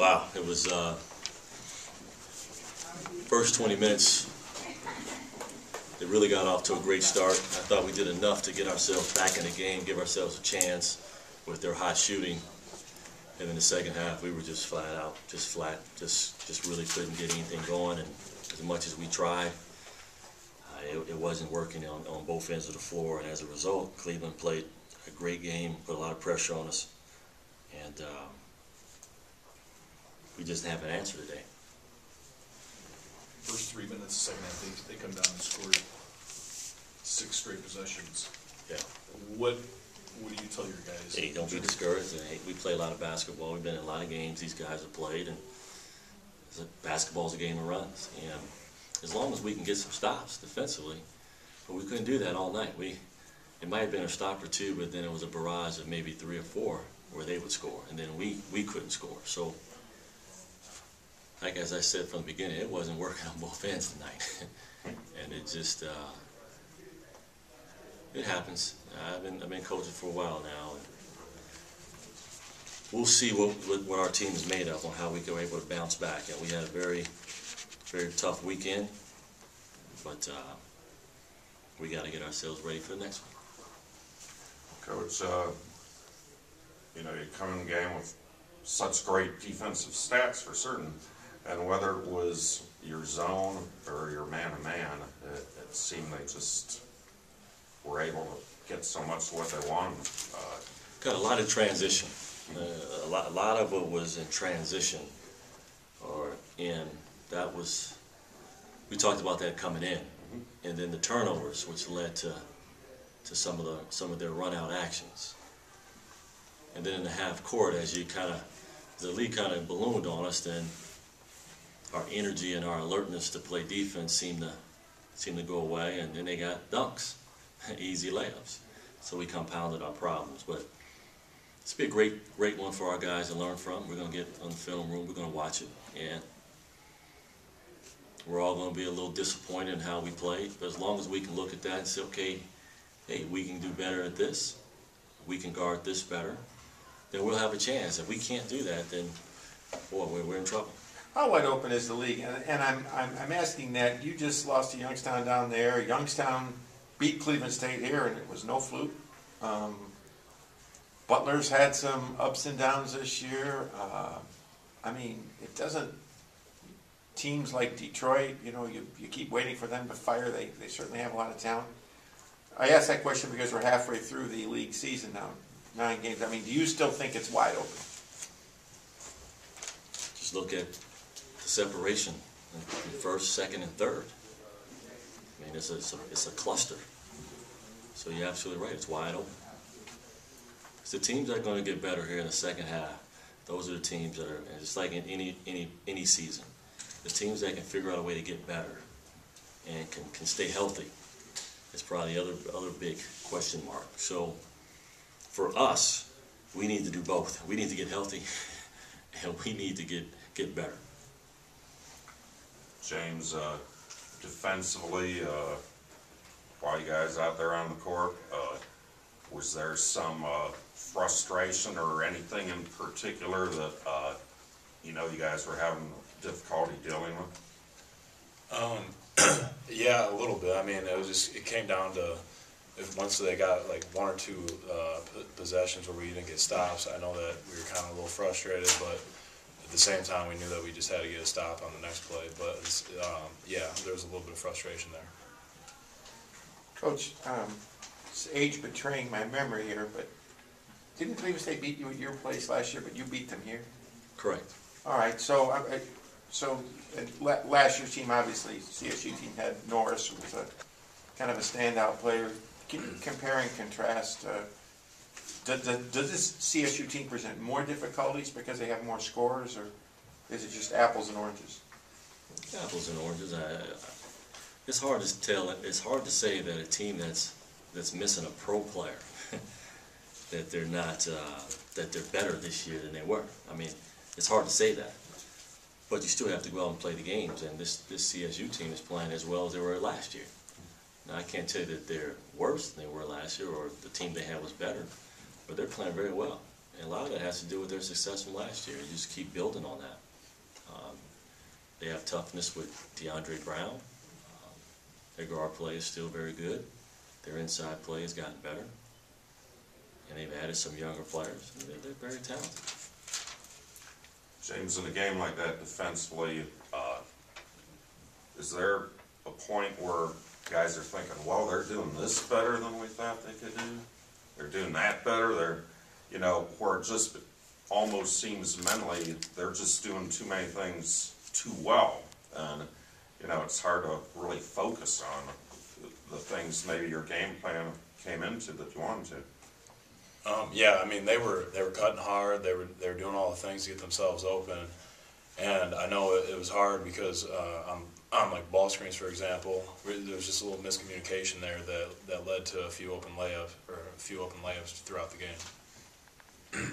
Wow, it was first 20 minutes. It really got off to a great start. I thought we did enough to get ourselves back in the game, give ourselves a chance with their hot shooting. And in the second half, we were just flat out, just really couldn't get anything going. And as much as we tried, it wasn't working on both ends of the floor. And as a result, Cleveland played a great game, put a lot of pressure on us, and we just didn't have an answer today. First 3 minutes, second half, they come down and scored 6 straight possessions. Yeah. What do you tell your guys? Hey, don't be discouraged. Hey, we play a lot of basketball. We've been in a lot of games these guys have played, and basketball's a game of runs. And as long as we can get some stops defensively, but we couldn't do that all night. It might have been a stop or two, but then it was a barrage of maybe 3 or 4 where they would score, and then we couldn't score. So, like as I said from the beginning, it wasn't working on both ends tonight, and it just it happens. I've been coaching for a while now, and we'll see what our team is made of on how we were able to bounce back. And we had a very tough weekend, but we got to get ourselves ready for the next one. Coach, you know, you come in the game with such great defensive stats for certain, and whether it was your zone or your man-to-man, it seemed they just were able to get so much what they wanted. Got a lot of transition. A lot of it was in transition, that was, we talked about that coming in, and then the turnovers, which led to some of their run-out actions. And then in the half court, as the league kind of ballooned on us, then our energy and our alertness to play defense seemed to go away, and then they got dunks, easy layups. So we compounded our problems. But it's been a great one for our guys to learn from. We're going to get on the film room, we're going to watch it, and we're all going to be a little disappointed in how we played. But as long as we can look at that and say, okay, hey, we can do better at this, we can guard this better, then we'll have a chance. If we can't do that, then boy, we're in trouble. How wide open is the league? And I'm asking that. You just lost to Youngstown down there. Youngstown beat Cleveland State here, and it was no fluke. Butler's had some ups and downs this year. I mean, it doesn't. Teams like Detroit, you know, you keep waiting for them to fire. They certainly have a lot of talent. I ask that question because we're halfway through the league season now, 9 games. I mean, do you still think it's wide open? Just look at the separation in first, second, and third. I mean, it's a cluster. So you're absolutely right. It's wide open. It's the teams that are going to get better here in the second half. Those are the teams that are, just like in any season, the teams that can figure out a way to get better and can stay healthy. It's probably the other big question mark. So for us, we need to do both. We need to get healthy, and we need to get better. James, defensively, while you guys out there on the court, was there some frustration or anything in particular that you know you guys were having difficulty dealing with? Yeah, a little bit. I mean, it came down to once they got like 1 or 2 possessions where we didn't get stops. I know that we were kind of a little frustrated, but at the same time, we knew that we just had to get a stop on the next play. But yeah, there was a little bit of frustration there. Coach, it's age betraying my memory here, but didn't Cleveland State beat you at your place last year, but you beat them here? Correct. All right, so last year's team, obviously, CSU team had Norris, who was a kind of a standout player. Can you compare and contrast? Does this CSU team present more difficulties because they have more scorers, or is it just apples and oranges? Apples and oranges. It's hard to tell. It's hard to say that a team that's missing a pro player that they're not that they're better this year than they were. I mean, it's hard to say that. But you still have to go out and play the games, and this CSU team is playing as well as they were last year. Now, I can't tell you that they're worse than they were last year or the team they had was better, but they're playing very well. And a lot of that has has to do with their success from last year. You just keep building on that. They have toughness with DeAndre Brown. Their guard play is still very good. Their inside play has gotten better. And they've added some younger players. They're very talented. James, in a game like that defensively, is there a point where guys are thinking, well, they're doing this better than we thought they could do? They're doing that better? Where it just almost seems mentally they're just doing too many things too well. And, it's hard to really focus on the things maybe your game plan came into that you wanted to. Yeah, I mean, they were cutting hard. They were doing all the things to get themselves open, and I know it was hard because on like ball screens, for example, there was just a little miscommunication there that led to a few open layups throughout the game.